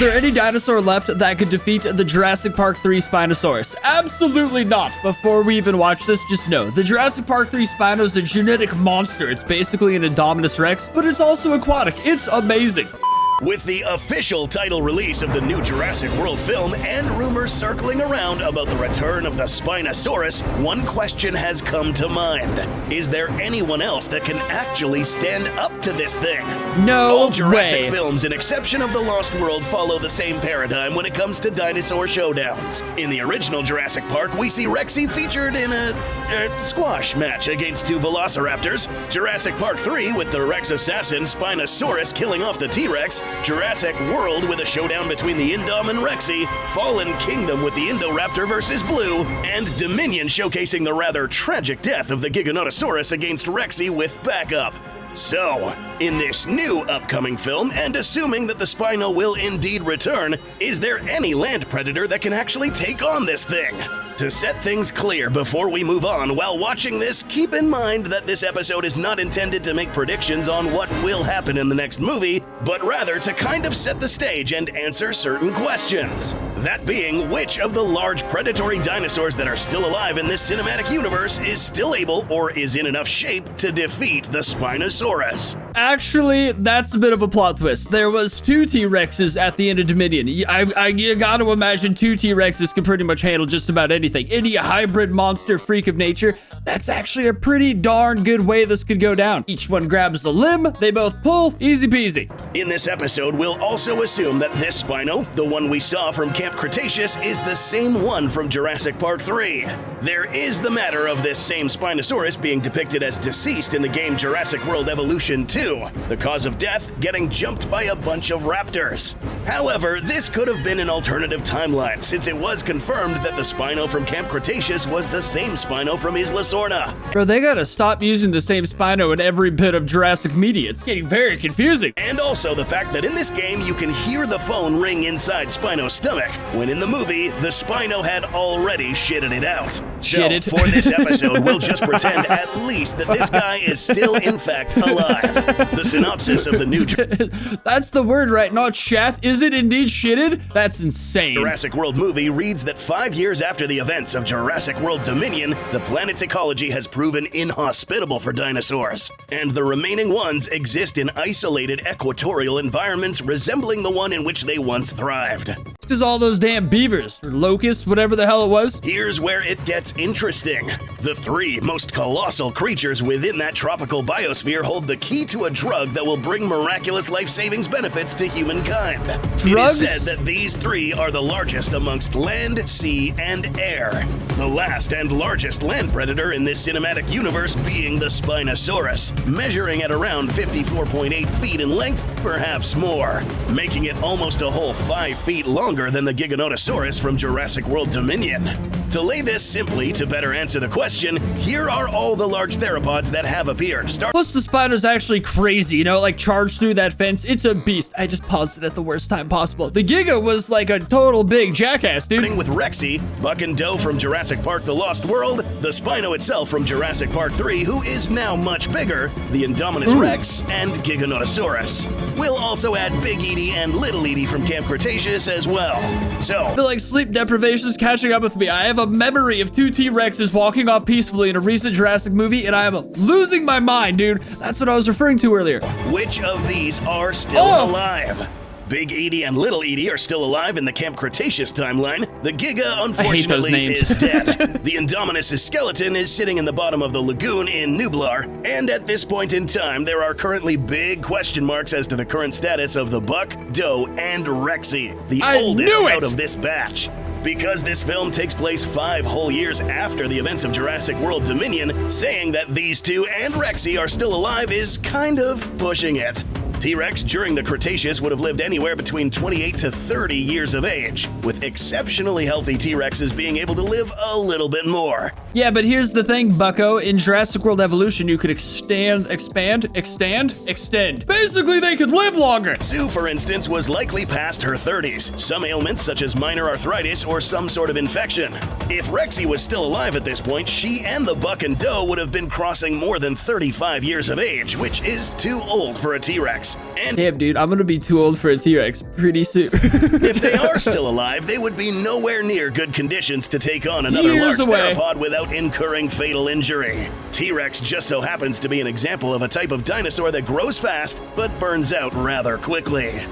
there any dinosaur left that could defeat the Jurassic Park 3 Spinosaurus? Absolutely not. Before we even watch this, just know, the Jurassic Park 3 Spino is a genetic monster. It's basically an Indominus Rex, but it's also aquatic. It's amazing. With the official title release of the new Jurassic World film and rumors circling around about the return of the Spinosaurus, one question has come to mind. Is there anyone else that can actually stand up to this thing? No All Jurassic way. films, in exception of The Lost World, follow the same paradigm when it comes to dinosaur showdowns. In the original Jurassic Park, we see Rexy featured in a squash match against two velociraptors. Jurassic Park 3 with the Rex assassin Spinosaurus killing off the T-Rex. Jurassic World with a showdown between the Indom and Rexy, Fallen Kingdom with the Indoraptor versus Blue, and Dominion showcasing the rather tragic death of the Giganotosaurus against Rexy with backup. So, in this new upcoming film, and assuming that the Spino will indeed return, is there any land predator that can actually take on this thing? To set things clear before we move on, while watching this, keep in mind that this episode is not intended to make predictions on what will happen in the next movie, but rather to kind of set the stage and answer certain questions. That being, which of the large predatory dinosaurs that are still alive in this cinematic universe is still able or is in enough shape to defeat the Spinosaurus? Actually, that's a bit of a plot twist. There was two T-Rexes at the end of Dominion. You gotta imagine two T-Rexes can pretty much handle just about anything. Any hybrid monster freak of nature. That's actually a pretty darn good way this could go down. Each one grabs a limb, they both pull, easy peasy. In this episode, we'll also assume that this Spino, the one we saw from Camp Cretaceous, is the same one from Jurassic Park 3. There is the matter of this same Spinosaurus being depicted as deceased in the game Jurassic World Evolution 2, the cause of death getting jumped by a bunch of raptors. However, this could have been an alternative timeline, since it was confirmed that the Spino from Camp Cretaceous was the same Spino from Isla Sorna. Bro, they gotta stop using the same Spino in every bit of Jurassic media. It's getting very confusing. And also the fact that in this game you can hear the phone ring inside Spino's stomach, when in the movie, the Spino had already shitted it out. Shitted. So, for this episode, we'll just pretend at least that this guy is still in fact alive. The synopsis of the new That's the word, right? Not shat. Is it indeed shitted? That's insane. Jurassic World movie reads that 5 years after the events of Jurassic World Dominion, the planet's ecology has proven inhospitable for dinosaurs, and the remaining ones exist in isolated equatorial environments resembling the one in which they once thrived. Because all those damn beavers, or locusts, whatever the hell it was. Here's where it gets interesting. The three most colossal creatures within that tropical biosphere hold the key to a drug that will bring miraculous life savings benefits to humankind. Drugs? It is said that these three are the largest amongst land, sea, and air. The last and largest land predator in this cinematic universe being the Spinosaurus, measuring at around 54.8 feet in length, perhaps more, making it almost a whole 5 feet longer than the Giganotosaurus from Jurassic World Dominion. To lay this simply, to better answer the question, here are all the large theropods that have appeared. Plus, the Spino's actually crazy, you know, like charged through that fence. It's a beast. I just paused it at the worst time possible. The Giga was like a total big jackass, dude. Starting with Rexy, Buck and Doe from Jurassic Park The Lost World, the Spino itself from Jurassic Park 3, who is now much bigger, the Indominus Rex, and Giganotosaurus. We'll also add Big Edie and Little Edie from Camp Cretaceous as well. So, I feel like sleep deprivation is catching up with me. I have a memory of two T-Rexes walking off peacefully in a recent Jurassic movie, and I am losing my mind, dude. That's what I was referring to earlier. which of these are still alive? Big Edie and Little Edie are still alive in the Camp Cretaceous timeline. The Giga, unfortunately, is dead. The Indominus' skeleton is sitting in the bottom of the lagoon in Nublar, and at this point in time, there are currently big question marks as to the current status of the Buck, Doe, and Rexy, the oldest out of this batch. Because this film takes place 5 whole years after the events of Jurassic World Dominion, saying that these two and Rexy are still alive is kind of pushing it. T-Rex during the Cretaceous would have lived anywhere between 28 to 30 years of age, with exceptionally healthy T-Rexes being able to live a little bit more. Yeah, but here's the thing, bucko. In Jurassic World Evolution, you could expand. Basically, they could live longer. Sue, for instance, was likely past her 30s, some ailments such as minor arthritis or some sort of infection. If Rexy was still alive at this point, she and the Buck and Doe would have been crossing more than 35 years of age, which is too old for a T-Rex. T-Rex. And damn, dude, I'm gonna be too old for a T-Rex pretty soon. if they are still alive, they would be nowhere near good conditions to take on another Years large away. theropod without incurring fatal injury. T-Rex just so happens to be an example of a type of dinosaur that grows fast, but burns out rather quickly.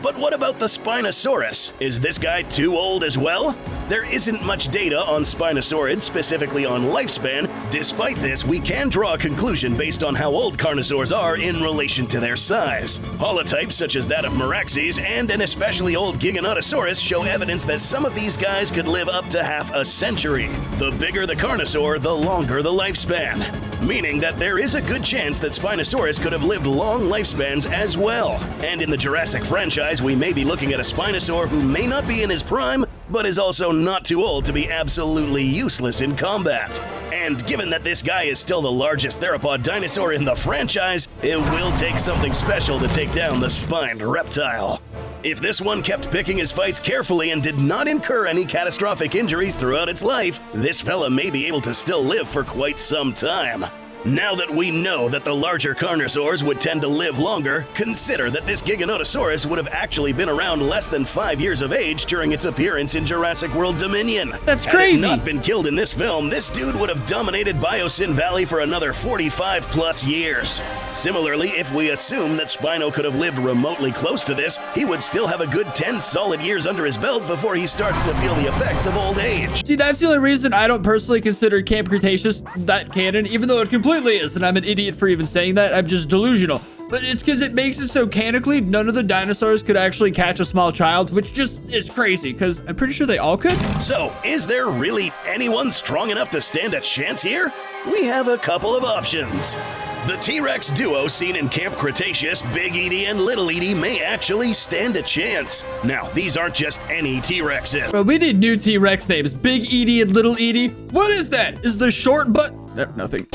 But what about the Spinosaurus? Is this guy too old as well? There isn't much data on Spinosaurids, specifically on lifespan. Despite this, we can draw a conclusion based on how old carnosaurs are in relation to their size. Holotypes such as that of Meraxes and an especially old Giganotosaurus show evidence that some of these guys could live up to half a century. The bigger the carnosaur, the longer the lifespan. Meaning that there is a good chance that Spinosaurus could have lived long lifespans as well. And in the Jurassic franchise, we may be looking at a Spinosaur who may not be in his prime, but is also not too old to be absolutely useless in combat. And given that this guy is still the largest theropod dinosaur in the franchise, it will take something special to take down the spined reptile. If this one kept picking his fights carefully and did not incur any catastrophic injuries throughout its life, this fella may be able to still live for quite some time. Now that we know that the larger carnosaurs would tend to live longer, consider that this Giganotosaurus would have actually been around less than 5 years of age during its appearance in Jurassic World Dominion. That's Had crazy. it not been killed in this film, this dude would have dominated Biosyn Valley for another 45 plus years. Similarly, if we assume that Spino could have lived remotely close to this, he would still have a good 10 solid years under his belt before he starts to feel the effects of old age. See, that's the only reason I don't personally consider Camp Cretaceous that canon, even though it completely is, and I'm an idiot for even saying that. I'm just delusional. But it's because it makes it so canonically none of the dinosaurs could actually catch a small child, which just is crazy, because I'm pretty sure they all could. So, is there really anyone strong enough to stand a chance here? We have a couple of options. The T-Rex duo seen in Camp Cretaceous, Big Edie and Little Edie, may actually stand a chance. Now, these aren't just any T-Rexes. Bro, we need new T-Rex names. Big Edie and Little Edie. What is that? Is the short butt? Nothing.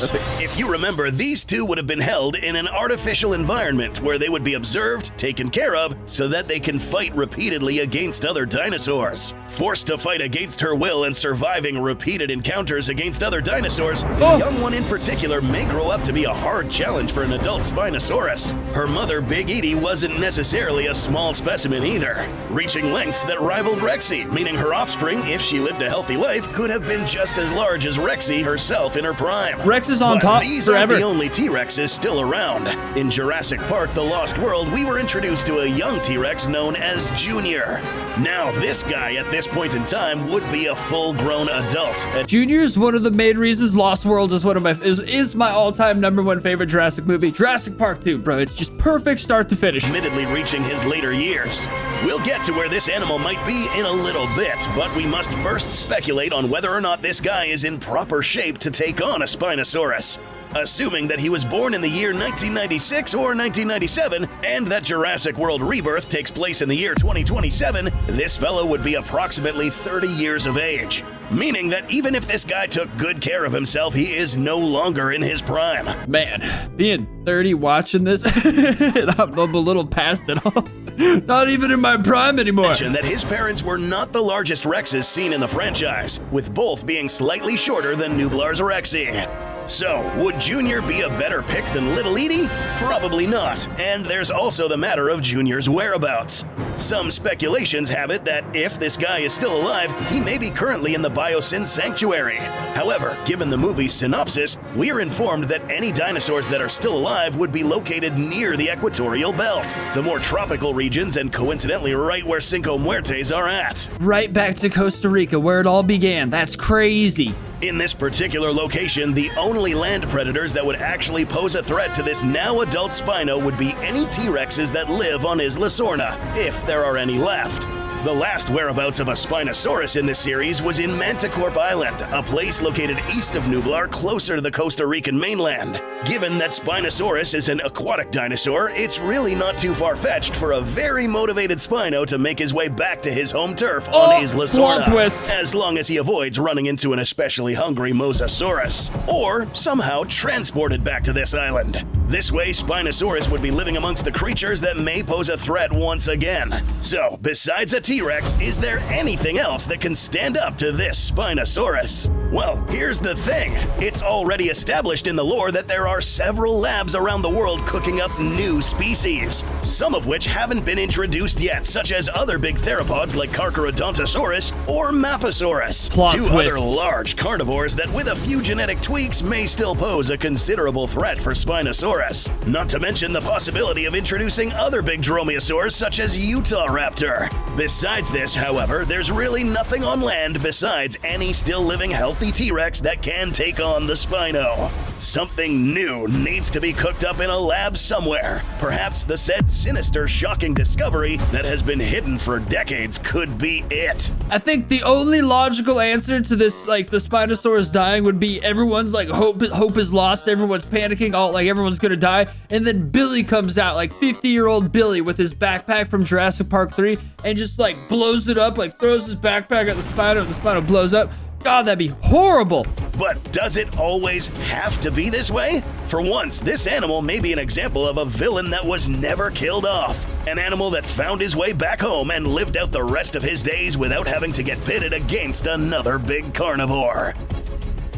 If you remember, these two would have been held in an artificial environment where they would be observed, taken care of, so that they can fight repeatedly against other dinosaurs. Forced to fight against her will and surviving repeated encounters against other dinosaurs, the young one in particular may grow up to be a hard challenge for an adult Spinosaurus. Her mother, Big Edie, wasn't necessarily a small specimen either, reaching lengths that rivaled Rexy, meaning her offspring, if she lived a healthy life, could have been just as large as Rexy herself in her prime. Rex is on But top these forever. aren't the only T-Rexes still around. In Jurassic Park: The Lost World, we were introduced to a young T-Rex known as Junior. Now, this guy at this point in time would be a full-grown adult. Junior is one of the main reasons Lost World is one of my is my all-time #1 favorite Jurassic movie. Jurassic Park 2, bro. It's just perfect start to finish. Admittedly reaching his later years. We'll get to where this animal might be in a little bit, but we must first speculate on whether or not this guy is in proper shape to take on a Spinosaurus. Assuming that he was born in the year 1996 or 1997, and that Jurassic World Rebirth takes place in the year 2027, this fellow would be approximately 30 years of age. Meaning that even if this guy took good care of himself, he is no longer in his prime. Man, being 30 watching this, I'm a little past it all. Not even in my prime anymore. Mention that his parents were not the largest Rexes seen in the franchise, with both being slightly shorter than Nublar's Rexy. So, would Junior be a better pick than Little Edie? Probably not. And there's also the matter of Junior's whereabouts. Some speculations have it that if this guy is still alive, he may be currently in the Biosyn Sanctuary. However, given the movie's synopsis, we are informed that any dinosaurs that are still alive would be located near the equatorial belt, the more tropical regions, and coincidentally right where Cinco Muertes are at. Right back to Costa Rica, where it all began. That's crazy. In this particular location, the only land predators that would actually pose a threat to this now adult Spino would be any T-Rexes that live on Isla Sorna, if there are any left. The last whereabouts of a Spinosaurus in this series was in Manticorp Island, a place located east of Nublar, closer to the Costa Rican mainland. Given that Spinosaurus is an aquatic dinosaur, it's really not too far-fetched for a very motivated Spino to make his way back to his home turf on Isla plot Sorna, twist. as long as he avoids running into an especially hungry Mosasaurus, or somehow transported back to this island. This way, Spinosaurus would be living amongst the creatures that may pose a threat once again. So, besides a T-Rex, is there anything else that can stand up to this Spinosaurus? Well, here's the thing. It's already established in the lore that there are several labs around the world cooking up new species, some of which haven't been introduced yet, such as other big theropods like Carcharodontosaurus or Mappasaurus. Plot Two twist. other large carnivores that with a few genetic tweaks may still pose a considerable threat for Spinosaurus. Not to mention the possibility of introducing other big dromaeosaurs such as Utah Raptor. Besides this, however, there's really nothing on land besides any still living healthy T-Rex that can take on the Spino. Something new needs to be cooked up in a lab somewhere. Perhaps the said sinister, shocking discovery that has been hidden for decades could be it. I think the only logical answer to this, like the Spinosaurus dying, would be everyone's like hope is lost, everyone's panicking, all like everyone's gonna die, and then Billy comes out, like 50-year-old Billy with his backpack from Jurassic Park 3, and just like blows it up, like throws his backpack at the Spino, and the Spino blows up. God, that'd be horrible. But does it always have to be this way? For once, this animal may be an example of a villain that was never killed off. An animal that found his way back home and lived out the rest of his days without having to get pitted against another big carnivore.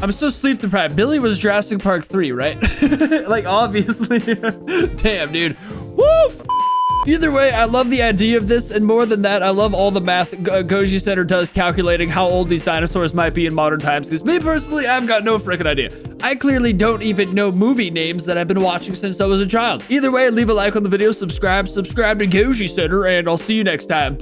I'm so sleep deprived. Billy was Jurassic Park 3, right? Like, obviously. Damn, dude. Woof! Either way, I love the idea of this, and more than that, I love all the math Goji Center does calculating how old these dinosaurs might be in modern times, because me personally, I've got no freaking idea. I clearly don't even know movie names that I've been watching since I was a child. Either way, leave a like on the video, subscribe to Goji Center, and I'll see you next time.